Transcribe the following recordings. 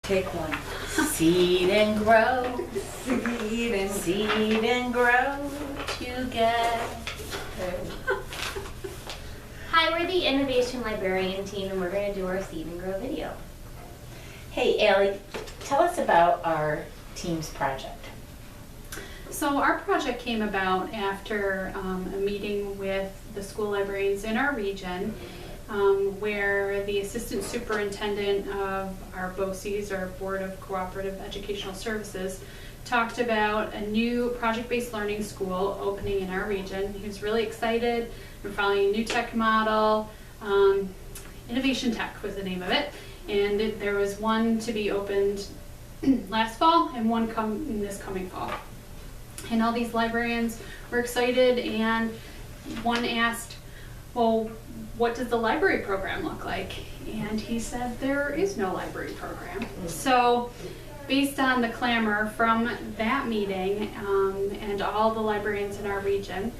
Take one. Seed and grow, Seed and grow together. Hi, we're the Innovation Librarian team, and we're going to do our Seed and Grow video. Hey, Allie, tell us about our team's project. So our project came about after a meeting with the school librarians in our region, where the assistant superintendent of our BOCES, our Board of Cooperative Educational Services, talked about a new project-based learning school opening in our region. He was really excited. We're following a new tech model. Innovation Tech was the name of it. And there was one to be opened last fall and one in this coming fall. And all these librarians were excited, and one asked, well, what does the library program look like? And he said there is no library program. So based on the clamor from that meeting and all the librarians in our region,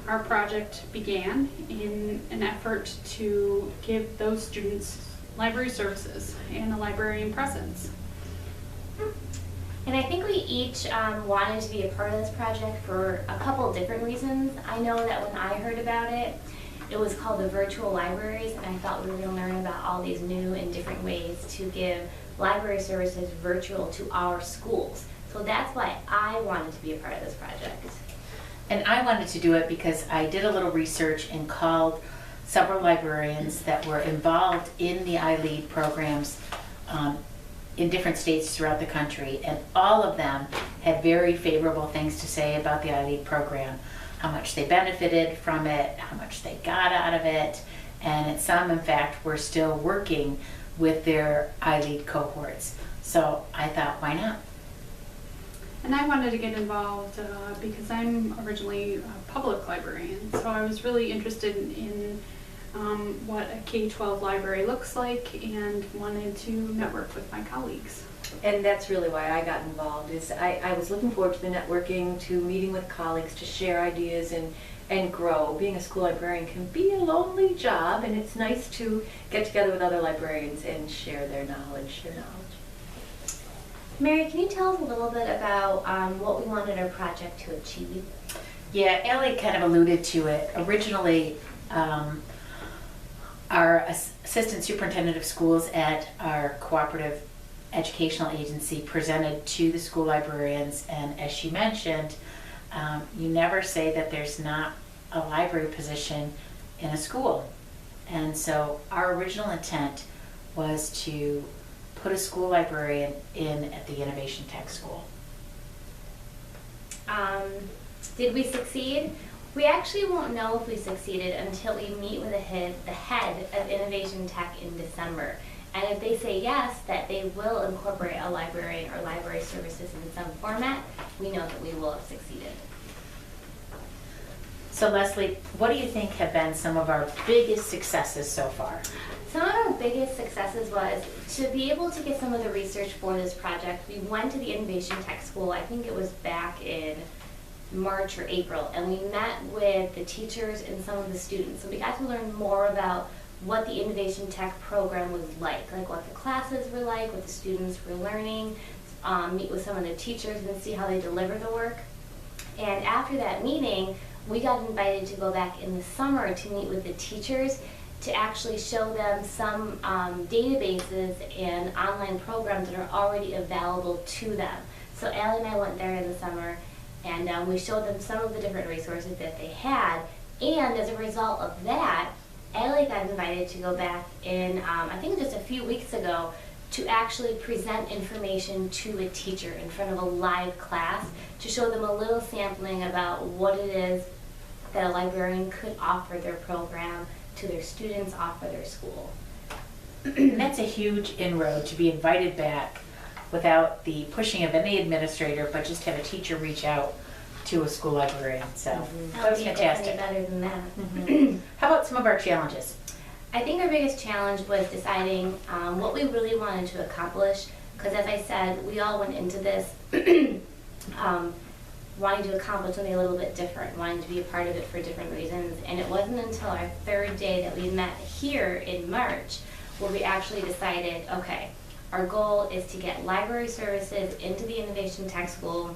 our project began in an effort to give those students library services and a librarian presence. And I think we each wanted to be a part of this project for a couple different reasons. I know that when I heard about it, it was called the virtual libraries, and I thought we were going to learn about all these new and different ways to give library services virtual to our schools. So that's why I wanted to be a part of this project. And I wanted to do it because I did a little research and called several librarians that were involved in the ILEAD programs in different states throughout the country, and all of them had very favorable things to say about the ILEAD program, how much they benefited from it, how much they got out of it, and some, in fact, were still working with their ILEAD cohorts. So I thought, why not? And I wanted to get involved because I'm originally a public librarian, so I was really interested in what a K-12 library looks like and wanted to network with my colleagues. And that's really why I got involved. Is I was looking forward to the networking, to meeting with colleagues, to share ideas and grow. Being a school librarian can be a lonely job, and it's nice to get together with other librarians and share their knowledge. Mary, can you tell us a little bit about what we wanted our project to achieve? Yeah, Ellie kind of alluded to it. Originally, our assistant superintendent of schools at our cooperative educational agency presented to the school librarians, and as she mentioned, you never say that there's not a library position in a school. And so our original intent was to put a school librarian in at the Innovation Tech School. Did we succeed? We actually won't know if we succeeded until we meet with the head of Innovation Tech in December. And if they say yes, that they will incorporate a librarian or library services in some format, we know that we will have succeeded. So Leslie, what do you think have been some of our biggest successes so far? Some of our biggest successes was to be able to get some of the research for this project. We went to the Innovation Tech School, I think it was back in March or April, and we met with the teachers and some of the students. So we got to learn more about what the Innovation Tech program was like what the classes were like, what the students were learning, meet with some of the teachers and see how they deliver the work. And after that meeting, we got invited to go back in the summer to meet with the teachers to actually show them some databases and online programs that are already available to them. So Allie and I went there in the summer, and we showed them some of the different resources that they had. And as a result of that, Allie got invited to go back in, I think just a few weeks ago, to actually present information to a teacher in front of a live class to show them a little sampling about what it is that a librarian could offer their program to their students, offer their school. That's a huge inroad to be invited back without the pushing of any administrator, but just have a teacher reach out to a school librarian. So that was fantastic. Better than that. How about some of our challenges? I think our biggest challenge was deciding what we really wanted to accomplish, because as I said, we all went into this wanting to accomplish something a little bit different, wanting to be a part of it for different reasons. And it wasn't until our third day that we met here in March where we actually decided, okay, Our goal is to get library services into the Innovation Tech School,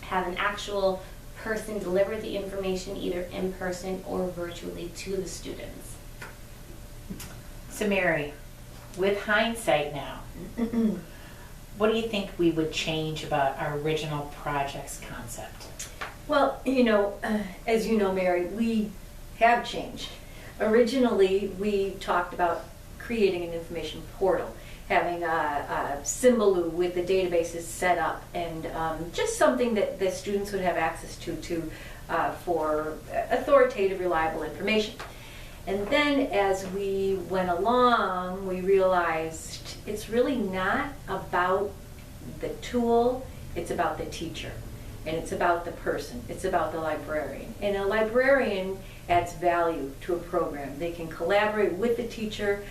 have an actual person deliver the information either in person or virtually to the students. So Mary, with hindsight now, what do you think we would change about our original project's concept? Well, as you know, Mary, we have changed. Originally, we talked about creating an information portal, having a Symbaloo with the databases set up, and just something that the students would have access to for authoritative, reliable information. And then as we went along, we realized it's really not about the tool, it's about the teacher. And it's about the person, it's about the librarian. And a librarian adds value to a program. They can collaborate with the teacher.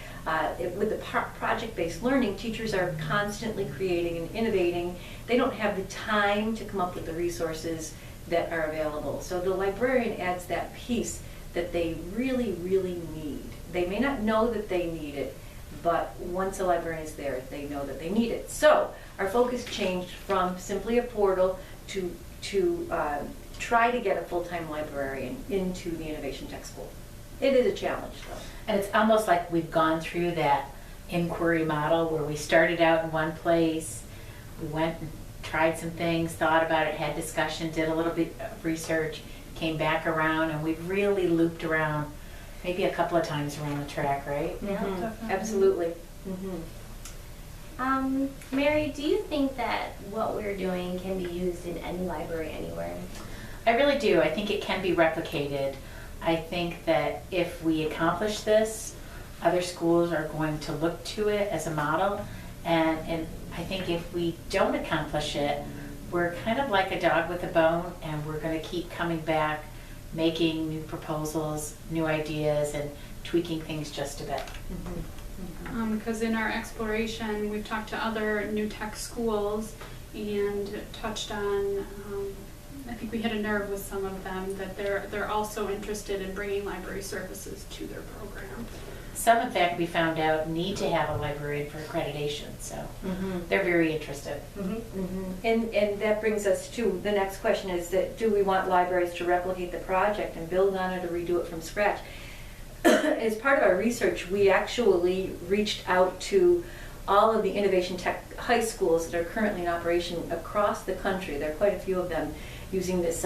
With the project-based learning, teachers are constantly creating and innovating. They don't have the time to come up with the resources that are available. So the librarian adds that piece that they really, really need. They may not know that they need it, but once a librarian is there, they know that they need it. So our focus changed from simply a portal to try to get a full-time librarian into the Innovation Tech School. It is a challenge, though. And it's almost like we've gone through that inquiry model where we started out in one place, we went and tried some things, thought about it, had discussion, did a little bit of research, came back around, and we've really looped around maybe a couple of times around the track, right? Yeah, Mm-hmm. Absolutely. Mm-hmm. Mary, do you think that what we're doing can be used in any library anywhere? I really do. I think it can be replicated. I think that if we accomplish this, other schools are going to look to it as a model. And I think if we don't accomplish it, we're kind of like a dog with a bone, and we're going to keep coming back, making new proposals, new ideas, and tweaking things just a bit. Because in our exploration, we've talked to other new tech schools and touched on, I think we hit a nerve with some of them, that they're also interested in bringing library services to their program. Some, in fact, we found out need to have a librarian for accreditation, so they're very interested. And that brings us to the next question is that do we want libraries to replicate the project and build on it or redo it from scratch? As part of our research, we actually reached out to all of the Innovation Tech high schools that are currently in operation across the country. There are quite a few of them using this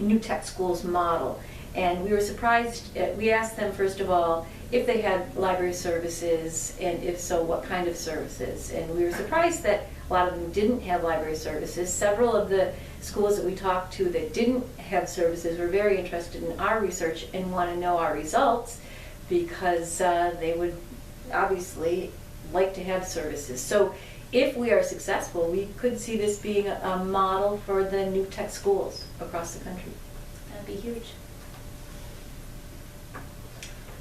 new tech schools model. And we were surprised, we asked them first of all if they had library services, and if so, what kind of services. And we were surprised that a lot of them didn't have library services. Several of the schools that we talked to that didn't have services were very interested in our research and want to know our results, because they would obviously like to have services. So if we are successful, we could see this being a model for the new tech schools across the country. That'd be huge.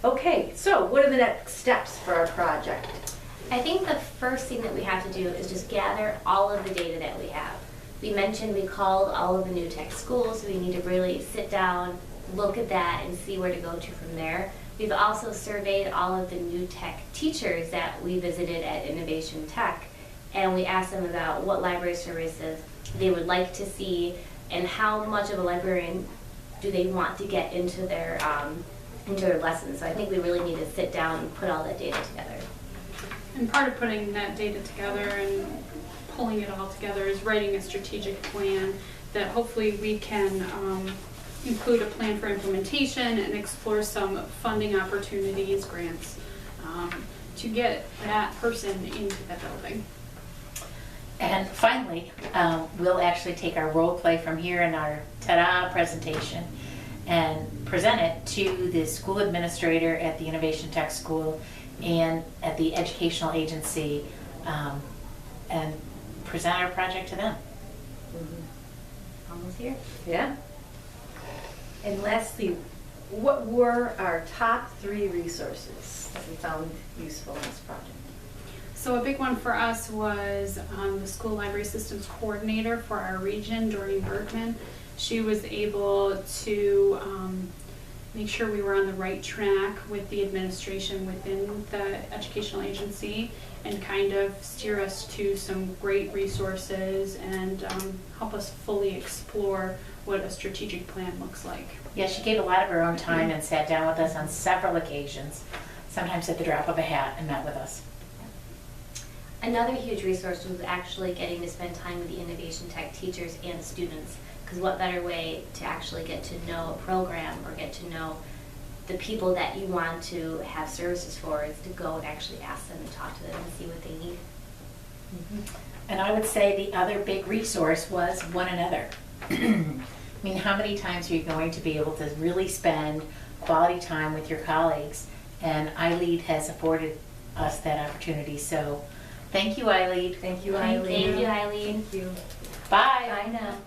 Okay, so what are the next steps for our project? I think the first thing that we have to do is just gather all of the data that we have. We mentioned we called all of the new tech schools, so we need to really sit down, look at that, and see where to go to from there. We've also surveyed all of the new tech teachers that we visited at Innovation Tech, and we asked them about what library services they would like to see and how much of a librarian do they want to get into their lessons. So I think we really need to sit down and put all that data together. And part of putting that data together and pulling it all together is writing a strategic plan that hopefully we can include a plan for implementation and explore some funding opportunities, grants, to get that person into the building. And finally, we'll actually take our role play from here in our ta-da presentation and present it to the school administrator at the Innovation Tech School and at the educational agency, and present our project to them. Almost here. Yeah. And lastly, what were our top 3 resources that we found useful in this project? So a big one for us was the school library systems coordinator for our region, Doreen Bergman. She was able to make sure we were on the right track with the administration within the educational agency, and kind of steer us to some great resources and help us fully explore what a strategic plan looks like. Yeah, she gave a lot of her own time and sat down with us on several occasions, sometimes at the drop of a hat, and met with us. Another huge resource was actually getting to spend time with the Innovation Tech teachers and students, because what better way to actually get to know a program or get to know the people that you want to have services for is to go and actually ask them and talk to them and see what they need. And I would say the other big resource was one another. I mean, how many times are you going to be able to really spend quality time with your colleagues? And ILEAD has afforded us that opportunity. So thank you, ILEAD. Thank you, Thank Eileen. you, Eileen. Thank you. Bye. Bye now.